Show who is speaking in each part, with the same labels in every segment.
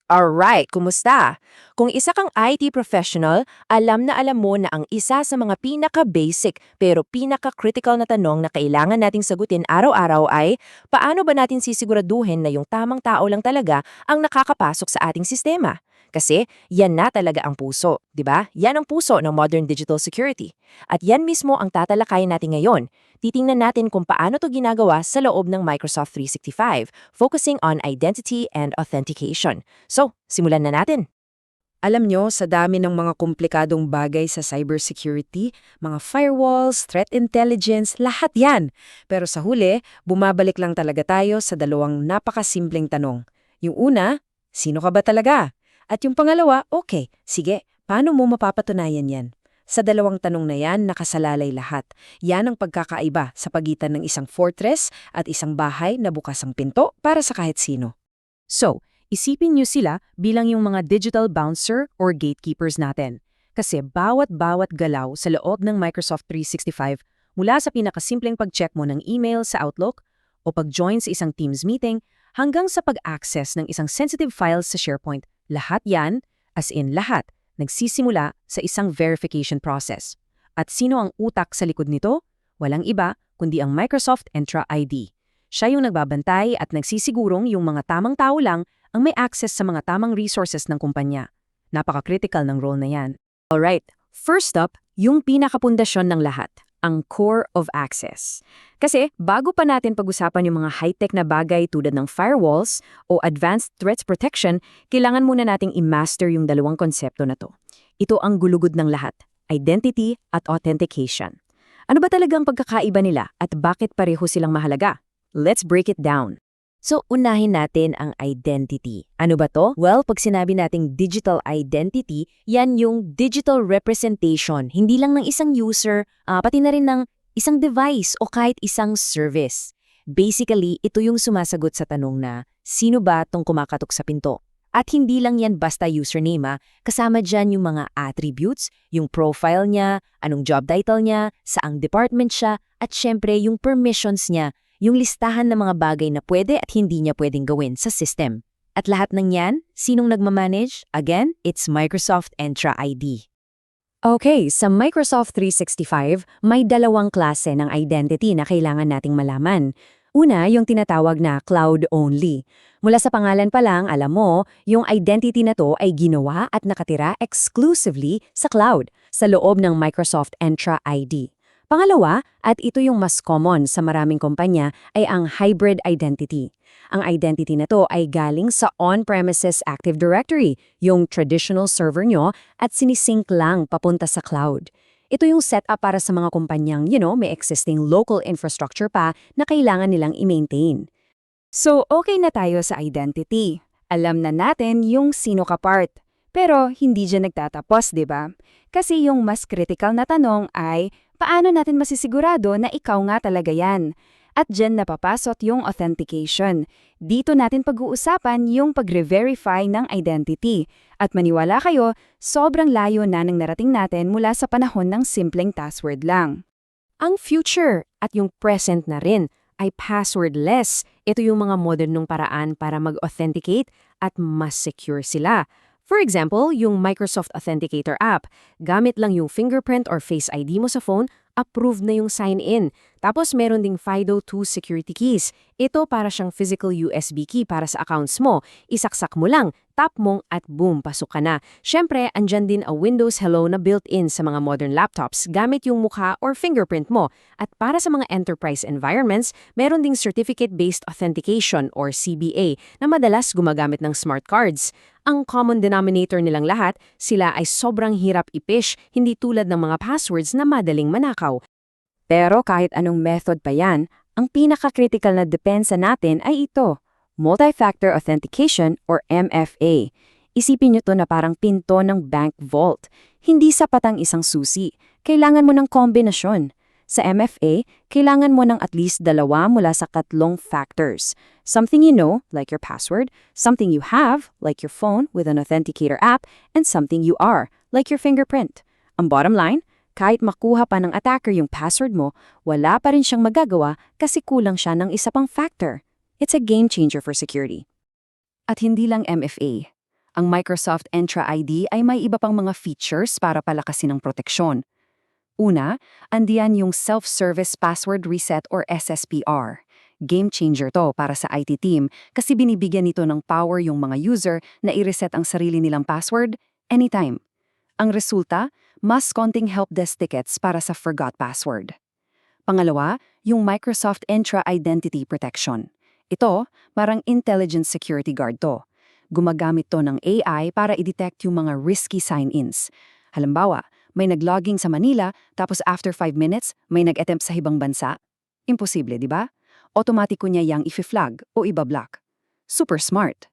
Speaker 1: Alright, kumusta? Kung isa kang IT professional, alam na alam mo na ang isa sa mga pinaka-basic pero pinaka-critical na tanong na kailangan nating sagutin araw-araw ay, paano ba natin sisiguraduhin na yung tamang tao lang talaga ang nakakapasok sa ating sistema? Kasi yan na talaga ang puso, di ba? Yan ang puso ng modern digital security. At yan mismo ang tatalakayin natin ngayon. Titingnan natin kung paano to ginagawa sa loob ng Microsoft 365, focusing on identity and authentication. So, simulan na natin.
Speaker 2: Alam nyo, sa dami ng mga komplikadong bagay sa cybersecurity, mga firewalls, threat intelligence, lahat yan. Pero sa huli, bumabalik lang talaga tayo sa dalawang napakasimpleng tanong. Yung una, sino ka ba talaga? At yung pangalawa, okay, sige, paano mo mapapatunayan yan? Sa dalawang tanong na yan, nakasalalay lahat. Yan ang pagkakaiba sa pagitan ng isang fortress at isang bahay na bukas ang pinto para sa kahit sino.
Speaker 3: So, isipin niyo sila bilang yung mga digital bouncer or gatekeepers natin. Kasi bawat galaw sa loob ng Microsoft 365, mula sa pinakasimpleng pag-check mo ng email sa Outlook o pag-join sa isang Teams meeting hanggang sa pag-access ng isang sensitive files sa SharePoint, lahat yan, as in lahat, nagsisimula sa isang verification process. At sino ang utak sa likod nito? Walang iba kundi ang Microsoft Entra ID. Siya yung nagbabantay at nagsisigurong yung mga tamang tao lang ang may access sa mga tamang resources ng kumpanya. Napaka-critical ng role na yan.
Speaker 1: Alright, first up, yung pinakapundasyon ng lahat, ang core of access. Kasi bago pa natin pag-usapan yung mga high-tech na bagay tulad ng firewalls o advanced threats protection, kailangan muna nating i-master yung dalawang konsepto na to. Ito ang gulugod ng lahat, identity at authentication. Ano ba talagang pagkakaiba nila at bakit pareho silang mahalaga? Let's break it down. So, unahin natin ang identity. Ano ba to? Well, pag sinabi nating digital identity, yan yung digital representation, hindi lang ng isang user, pati na rin ng isang device o kahit isang service. Basically, ito yung sumasagot sa tanong na, sino ba tong kumakatok sa pinto? At hindi lang yan basta username, kasama dyan yung mga attributes, yung profile niya, anong job title niya, saang department siya, at syempre yung permissions niya, yung listahan ng mga bagay na pwede at hindi niya pwedeng gawin sa system. At lahat ng yan, sinong nagmamanage? Again, it's Microsoft Entra ID. Okay, sa Microsoft 365, may dalawang klase ng identity na kailangan nating malaman. Una, yung tinatawag na cloud-only. Mula sa pangalan pa lang, alam mo, yung identity na to ay ginawa at nakatira exclusively sa cloud, sa loob ng Microsoft Entra ID. Pangalawa, at ito yung mas common sa maraming kumpanya, ay ang hybrid identity. Ang identity na to ay galing sa on-premises Active Directory, yung traditional server nyo, at sinisync lang papunta sa cloud. Ito yung setup para sa mga kumpanyang, may existing local infrastructure pa na kailangan nilang i-maintain.
Speaker 2: So, okay na tayo sa identity. Alam na natin yung sino ka part. Pero hindi dyan nagtatapos, di ba? Kasi yung mas critical na tanong ay, paano natin masisigurado na ikaw nga talaga yan? At dyan napapasok yung authentication. Dito natin pag-uusapan yung pag-verify ng identity. At maniwala kayo, sobrang layo na ng narating natin mula sa panahon ng simpleng password lang.
Speaker 1: Ang future at yung present na rin ay passwordless. Ito yung mga modernong paraan para mag-authenticate at mas secure sila. For example, yung Microsoft Authenticator app, gamit lang yung fingerprint or Face ID mo sa phone, approved na yung sign-in. Tapos meron ding FIDO2 security keys. Ito para siyang physical USB key para sa accounts mo. Isaksak mo lang, tap mong at boom, pasok ka na. Siyempre, andyan din a Windows Hello na built-in sa mga modern laptops gamit yung mukha or fingerprint mo. At para sa mga enterprise environments, meron ding certificate-based authentication or CBA na madalas gumagamit ng smart cards. Ang common denominator nilang lahat, sila ay sobrang hirap i-phish, hindi tulad ng mga passwords na madaling manakaw.
Speaker 2: Pero kahit anong method pa yan, ang pinaka-critical na depensa natin ay ito, Multi-Factor Authentication or MFA. Isipin nyo to na parang pinto ng bank vault. Hindi sapat ang isang susi. Kailangan mo ng kombinasyon. Sa MFA, kailangan mo ng at least 2 mula sa 3 factors. Something you know, like your password, something you have, like your phone with an authenticator app, and something you are, like your fingerprint. Ang bottom line, kahit makuha pa ng attacker yung password mo, wala pa rin siyang magagawa kasi kulang siya ng isa pang factor. It's a game changer for security. At hindi lang MFA. Ang Microsoft Entra ID ay may iba pang mga features para palakasin ang proteksyon. Una, andiyan yung Self-Service Password Reset or SSPR. Game changer to para sa IT team kasi binibigyan nito ng power yung mga user na i-reset ang sarili nilang password anytime. Ang resulta, mas konting helpdesk tickets para sa forgot password. Pangalawa, yung Microsoft Entra Identity Protection. Ito, parang intelligent security guard to. Gumagamit to ng AI para i-detect yung mga risky sign-ins. Halimbawa, may nag-logging sa Manila tapos after 5 minutes, may nag-attempt sa ibang bansa. Imposible, di ba? Otomatiko niya yang i-flag o ibablock. Super smart.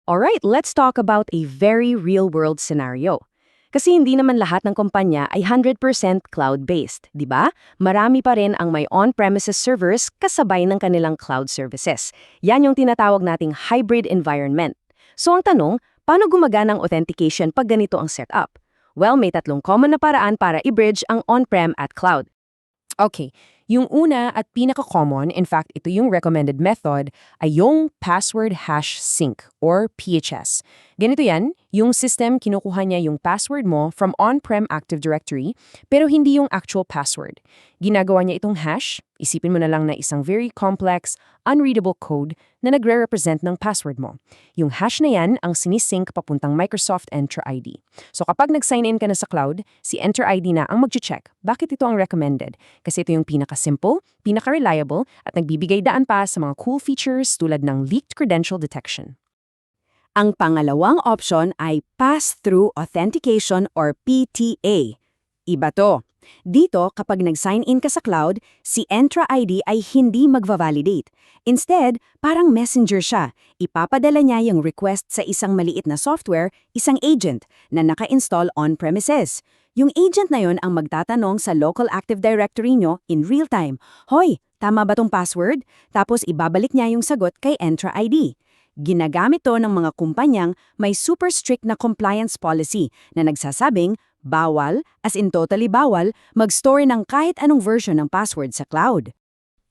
Speaker 3: Alright, let's talk about a very real-world scenario. Kasi hindi naman lahat ng kumpanya ay 100% cloud-based, di ba? Marami pa rin ang may on-premises servers kasabay ng kanilang cloud services. Yan yung tinatawag nating hybrid environment. So ang tanong, paano gumagana ang authentication pag ganito ang setup? Well, may tatlong common na paraan para i-bridge ang on-prem at cloud. Okay, yung una at pinaka-common, in fact, ito yung recommended method, ay yung password hash sync or PHS. Ganito yan, yung system kinukuha niya yung password mo from on-prem Active Directory, pero hindi yung actual password. Ginagawa niya itong hash, isipin mo na lang na isang very complex, unreadable code na nagre-represent ng password mo. Yung hash na yan ang sinisync papuntang Microsoft Entra ID. So kapag nag-sign in ka na sa cloud, si Entra ID na ang mag-check. Bakit ito ang recommended? Kasi ito yung pinaka-simple, pinaka-reliable, at nagbibigay daan pa sa mga cool features tulad ng leaked credential detection.
Speaker 2: Ang pangalawang option ay Pass-Through Authentication or PTA. Iba to. Dito, kapag nag-sign in ka sa cloud, si Entra ID ay hindi magva-validate. Instead, parang messenger siya. Ipapadala niya yung request sa isang maliit na software, isang agent, na naka-install on-premises. Yung agent na yon ang magtatanong sa local Active Directory nyo in real time, "Hoy, tama ba tong password?" Tapos ibabalik niya yung sagot kay Entra ID. Ginagamit to ng mga kumpanyang may super strict na compliance policy na nagsasabing bawal, as in totally bawal, mag-store ng kahit anong version ng password sa cloud.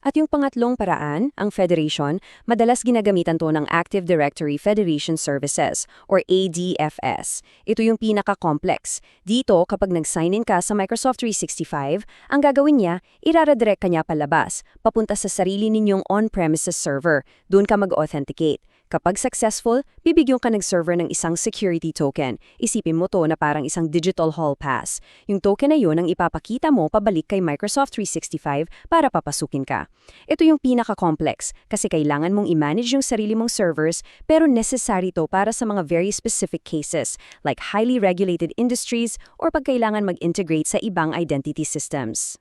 Speaker 1: At yung pangatlong paraan, ang Federation, madalas ginagamitan to ng Active Directory Federation Services or ADFS. Ito yung pinaka-complex. Dito, kapag nag-sign in ka sa Microsoft 365, ang gagawin niya, iraredirect ka niya palabas, papunta sa sarili ninyong on-premises server. Doon ka mag-authenticate. Kapag successful, bibigyan ka ng server ng isang security token. Isipin mo to na parang isang digital hall pass. Yung token na yun ang ipapakita mo pabalik kay Microsoft 365 para papasukin ka. Ito yung pinaka-complex kasi kailangan mong i-manage yung sarili mong servers pero necessary to para sa mga very specific cases like highly regulated industries or pag kailangan mag-integrate sa ibang identity systems.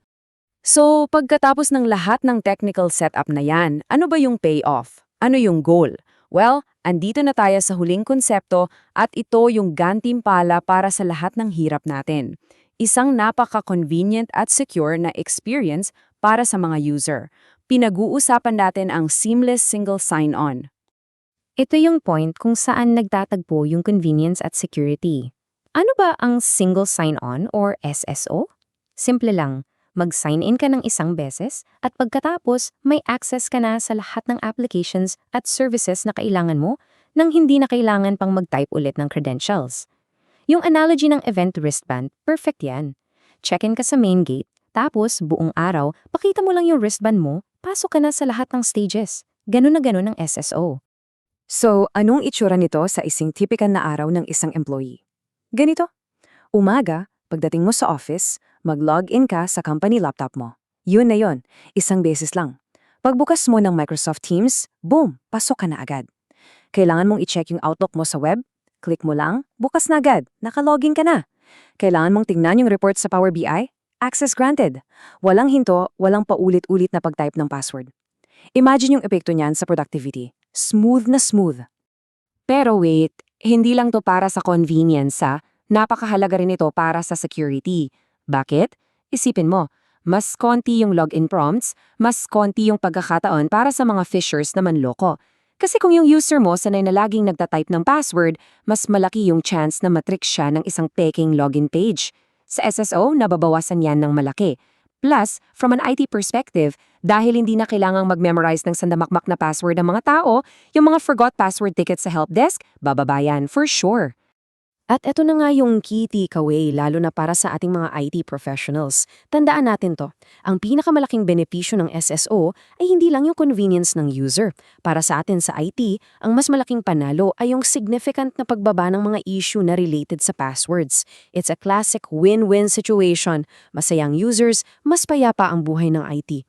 Speaker 2: So, pagkatapos ng lahat ng technical setup na yan, ano ba yung payoff? Ano yung goal? Well, andito na tayo sa huling konsepto at ito yung gantimpala para sa lahat ng hirap natin. Isang napaka-convenient at secure na experience para sa mga user. Pinag-uusapan natin ang seamless single sign-on.
Speaker 1: Ito yung point kung saan nagtatagpo yung convenience at security. Ano ba ang single sign-on or SSO? Simple lang. Mag-sign in ka ng isang beses at pagkatapos may access ka na sa lahat ng applications at services na kailangan mo nang hindi na kailangan pang mag-type ulit ng credentials. Yung analogy ng event wristband, perfect yan. Check-in ka sa main gate, tapos buong araw, pakita mo lang yung wristband mo, pasok ka na sa lahat ng stages. Ganun na ganun ang SSO.
Speaker 2: So, anong itsura nito sa isang typical na araw ng isang employee? Ganito. Umaga, pagdating mo sa office, mag-log-in ka sa company laptop mo. Yun na yun, isang beses lang. Pagbukas mo ng Microsoft Teams, boom, pasok ka na agad. Kailangan mong i-check yung Outlook mo sa web, click mo lang, bukas na agad, naka-login ka na. Kailangan mong tingnan yung report sa Power BI, access granted. Walang hinto, walang paulit-ulit na pag-type ng password. Imagine yung epekto niyan sa productivity. Smooth na smooth. Pero wait, hindi lang to para sa convenience napakahalaga rin ito para sa security. Bakit? Isipin mo, mas konti yung login prompts, mas konti yung pagkakataon para sa mga phishers na manloko. Kasi kung yung user mo sanay na laging nagtatype ng password, mas malaki yung chance na matrick siya ng isang peking login page. Sa SSO, nababawasan yan ng malaki. Plus, from an IT perspective, dahil hindi na kailangang mag-memorize ng sandamakmak na password ng mga tao, yung mga forgot password tickets sa help desk, bababayan for sure.
Speaker 1: At eto na nga yung key takeaway, lalo na para sa ating mga IT professionals. Tandaan natin to, ang pinakamalaking benepisyo ng SSO ay hindi lang yung convenience ng user. Para sa atin sa IT, ang mas malaking panalo ay yung significant na pagbaba ng mga issue na related sa passwords. It's a classic win-win situation. Masayang users, mas payapa ang buhay ng IT.